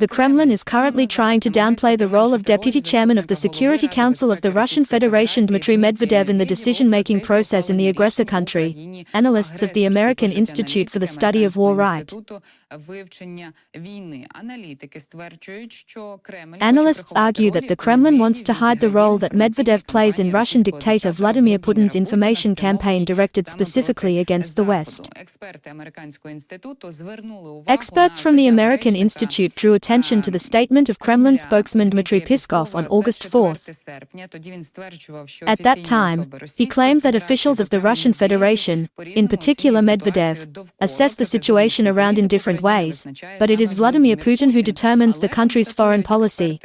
The Kremlin is currently trying to downplay the role of Deputy Chairman of the Security Council of the Russian Federation Dmitry Medvedev in the decision-making process in the aggressor country, analysts of the American Institute for the Study of War write. Analysts argue that the Kremlin wants to hide the role that Medvedev plays in Russian dictator Vladimir Putin's information campaign directed specifically against the West. Experts from the American Institute drew attention to the statement of Kremlin spokesman Dmitry Peskov on August 4. At that time, he claimed that officials of the Russian Federation, in particular Medvedev, assess the situation around in different ways, but it is Vladimir Putin who determines the country's foreign policy.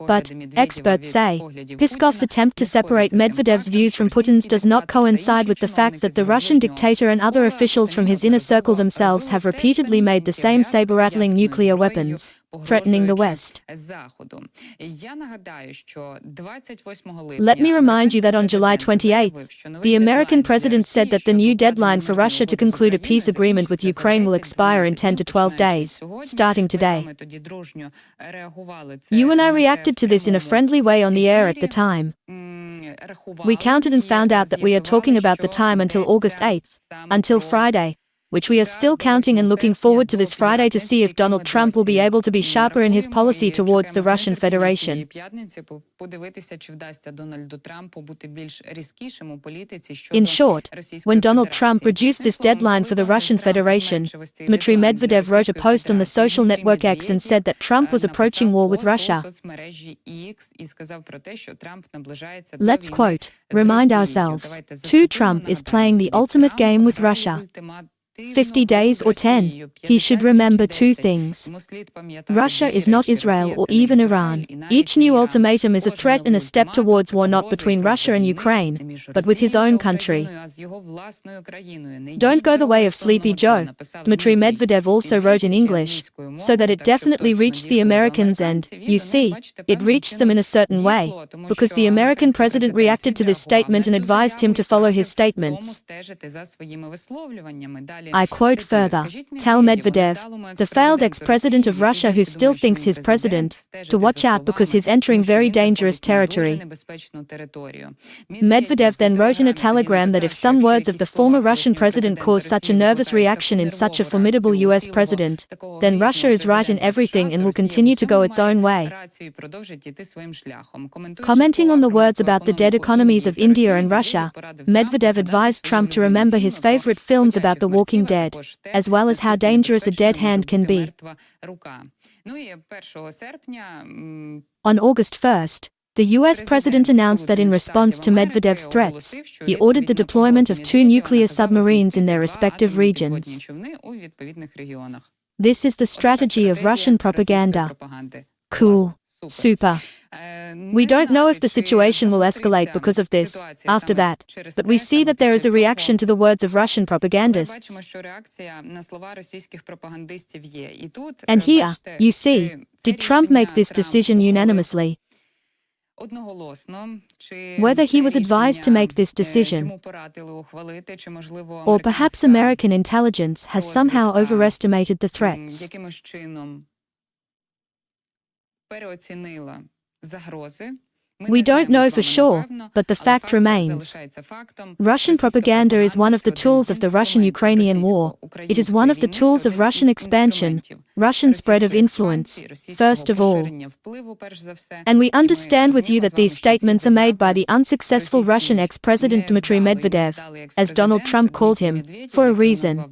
But, experts say, Peskov's attempt to separate Medvedev's views from Putin's does not coincide with the fact that the Russian dictator and other officials from his inner circle themselves have repeatedly made the same saber-rattling nuclear weapons, threatening the West. Let me remind you that on July 28, the American president said that the new deadline for Russia to conclude a peace agreement with Ukraine will expire in 10 to 12 days, starting today. You and I reacted to this in a friendly way on the air at the time. We counted and found out that we are talking about the time until August 8, until Friday, which we are still counting and looking forward to this Friday to see if Donald Trump will be able to be sharper in his policy towards the Russian Federation. In short, when Donald Trump reduced this deadline for the Russian Federation, Dmitry Medvedev wrote a post on the social network X and said that Trump was approaching war with Russia. Let's quote, remind ourselves, Trump is playing the ultimate game with Russia. 50 days or 10, he should remember two things. Russia is not Israel or even Iran. Each new ultimatum is a threat and a step towards war not between Russia and Ukraine, but with his own country. Don't go the way of Sleepy Joe, Dmitry Medvedev also wrote in English, so that it definitely reached the Americans and, you see, it reached them in a certain way, because the American president reacted to this statement and advised him to follow his statements. I quote further, tell Medvedev, the failed ex-president of Russia who still thinks he's president, to watch out because he's entering very dangerous territory. Medvedev then wrote in a telegram that if some words of the former Russian president cause such a nervous reaction in such a formidable US president, then Russia is right in everything and will continue to go its own way. Commenting on the words about the dead economies of India and Russia, Medvedev advised Trump to remember his favorite films about the Walking Dead, as well as how dangerous a dead hand can be. On August 1st, the US president announced that in response to Medvedev's threats, he ordered the deployment of 2 nuclear submarines in their respective regions. This is the strategy of Russian propaganda. Cool. Super. We don't know if the situation will escalate because of this, after that, but we see that there is a reaction to the words of Russian propagandists. And here, you see, did Trump make this decision unanimously? Whether he was advised to make this decision, or perhaps American intelligence has somehow overestimated the threats. We don't know for sure, but the fact remains. Russian propaganda is one of the tools of the Russian-Ukrainian war. It is one of the tools of Russian expansion, Russian spread of influence, first of all. And we understand with you that these statements are made by the unsuccessful Russian ex-president Dmitry Medvedev, as Donald Trump called him, for a reason.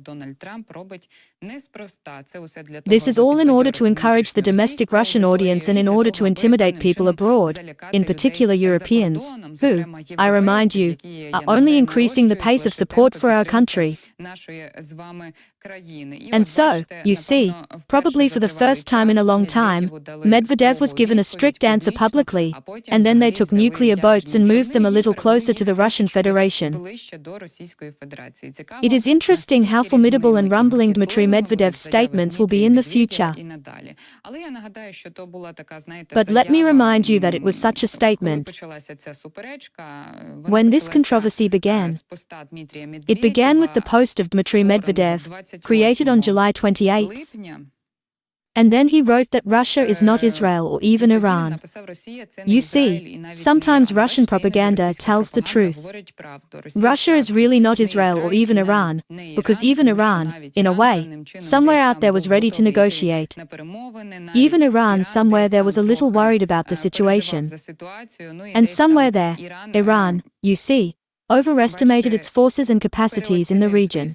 This is all in order to encourage the domestic Russian audience and in order to intimidate people abroad, in particular Europeans, who, I remind you, are only increasing the pace of support for our country. And so, you see, probably for the first time in a long time, Medvedev was given a strict answer publicly, and then they took nuclear boats and moved them a little closer to the Russian Federation. It is interesting how formidable and rumbling Dmitry Medvedev's statements will be in the future. But let me remind you that it was such a statement. When this controversy began, it began with the post of Dmitry Medvedev, created on July 28. And then he wrote that Russia is not Israel or even Iran. You see, sometimes Russian propaganda tells the truth. Russia is really not Israel or even Iran, because even Iran, in a way, somewhere out there was ready to negotiate. Even Iran somewhere there was a little worried about the situation. And somewhere there, Iran, you see, overestimated its forces and capacities in the region.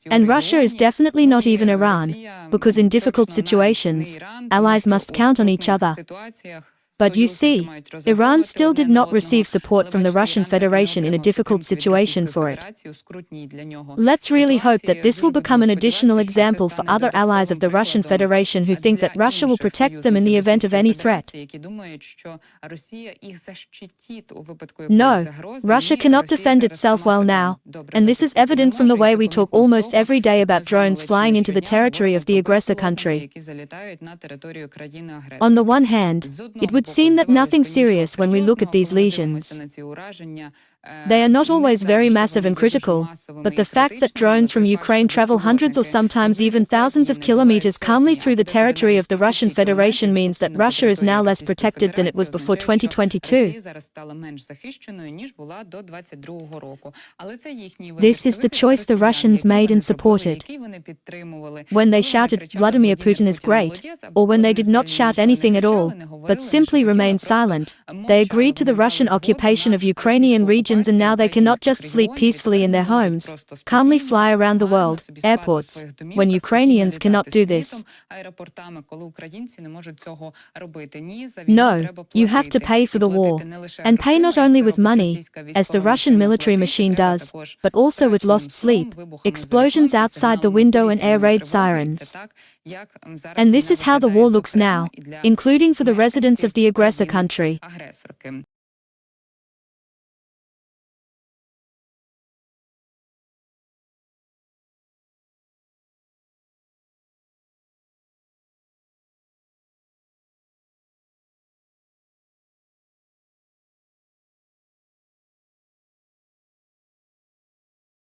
And Russia is definitely not even Iran, because in difficult situations, allies must count on each other. But you see, Iran still did not receive support from the Russian Federation in a difficult situation for it. Let's really hope that this will become an additional example for other allies of the Russian Federation who think that Russia will protect them in the event of any threat. No, Russia cannot defend itself well now, and this is evident from the way we talk almost every day about drones flying into the territory of the aggressor country. On the one hand, it would seem that nothing serious when we look at these lesions. They are not always very massive and critical, but the fact that drones from Ukraine travel hundreds or sometimes even thousands of kilometers calmly through the territory of the Russian Federation means that Russia is now less protected than it was before 2022. This is the choice the Russians made and supported. When they shouted, "Vladimir Putin is great," or when they did not shout anything at all, but simply remained silent, they agreed to the Russian occupation of Ukrainian regions, and now they cannot just sleep peacefully in their homes, calmly fly around the world, airports, when Ukrainians cannot do this. No, you have to pay for the war, and pay not only with money, as the Russian military machine does, but also with lost sleep, explosions outside the window and air raid sirens. And this is how the war looks now, including for the residents of the aggressor country.